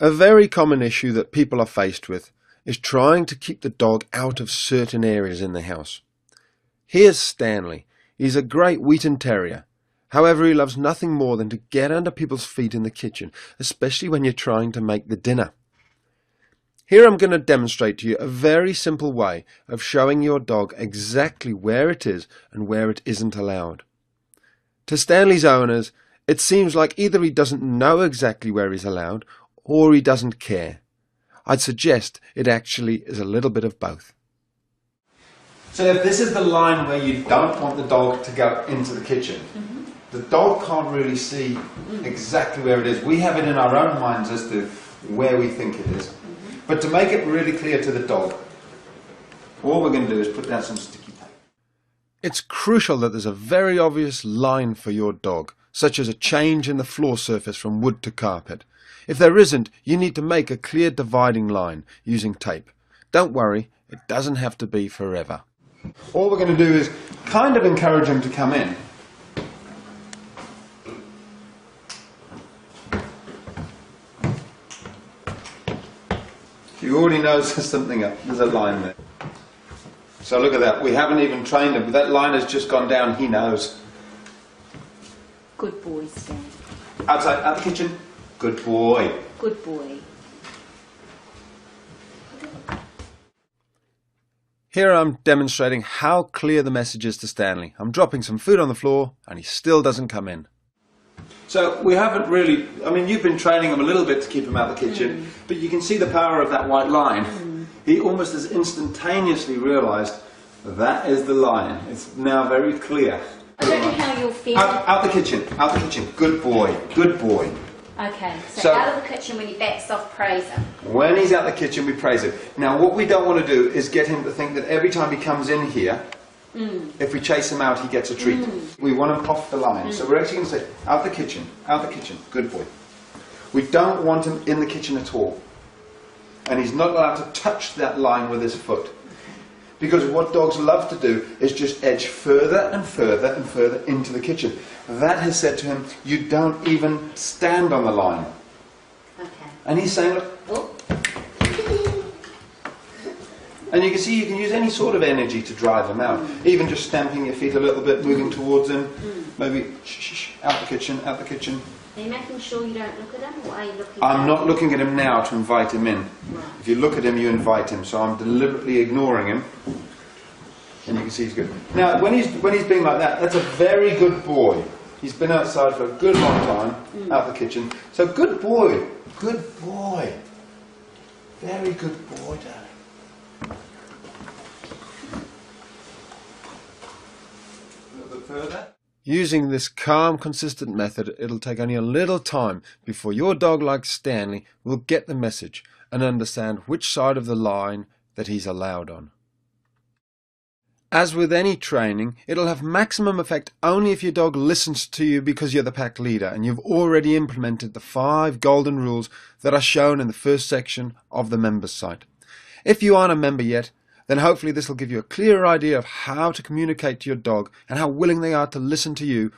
A very common issue that people are faced with is trying to keep the dog out of certain areas in the house. Here's Stanley. He's a great Wheaten Terrier. However, he loves nothing more than to get under people's feet in the kitchen, especially when you're trying to make the dinner. Here I'm going to demonstrate to you a very simple way of showing your dog exactly where it is and where it isn't allowed. To Stanley's owners, it seems like either he doesn't know exactly where he's allowed or he doesn't care. I'd suggest it actually is a little bit of both. So if this is the line where you don't want the dog to go into the kitchen, the dog can't really see exactly where it is. We have it in our own minds as to where we think it is. But to make it really clear to the dog, all we're going to do is put down some sticky tape. It's crucial that there's a very obvious line for your dog, such as a change in the floor surface from wood to carpet. If there isn't, you need to make a clear dividing line using tape. Don't worry, it doesn't have to be forever. All we're going to do is kind of encourage him to come in. He already knows there's something up. There's a line there. So look at that. We haven't even trained him. That line has just gone down. He knows. Good boy, Stan. Outside, out the kitchen. Good boy. Good boy. Here I'm demonstrating how clear the message is to Stanley. I'm dropping some food on the floor and he still doesn't come in. So we haven't really, I mean, you've been training him a little bit to keep him out of the kitchen, but you can see the power of that white line. He almost has instantaneously realised that is the line. It's now very clear. I don't know how you'll feel. Out the kitchen, out the kitchen. Good boy, good boy. Okay, so out of the kitchen when he backs off, praise him. When he's out the kitchen, we praise him. Now what we don't want to do is get him to think that every time he comes in here, if we chase him out, he gets a treat. We want him off the line. So we're actually going to say, out the kitchen, good boy. We don't want him in the kitchen at all. And he's not allowed to touch that line with his foot. Because what dogs love to do is just edge further and further and further into the kitchen. That has said to him, you don't even stand on the line. Okay. And he's saying, look, oh. And you can see you can use any sort of energy to drive them out. Even just stamping your feet a little bit, moving towards him. Maybe, shh, out the kitchen, out the kitchen. Are you making sure you don't look at him, or are you looking I'm not looking at him now to invite him in. Right. If you look at him, you invite him. So I'm deliberately ignoring him. And you can see he's good. Now, when he's being like that, that's a very good boy. He's been outside for a good long time, out the kitchen. So good boy, good boy. Very good boy, darling. Further. Using this calm, consistent method, it'll take only a little time before your dog like Stanley will get the message and understand which side of the line that he's allowed on. As with any training, it'll have maximum effect only if your dog listens to you because you're the pack leader and you've already implemented the 5 golden rules that are shown in the first section of the members site. If you aren't a member yet, then hopefully this will give you a clearer idea of how to communicate to your dog and how willing they are to listen to you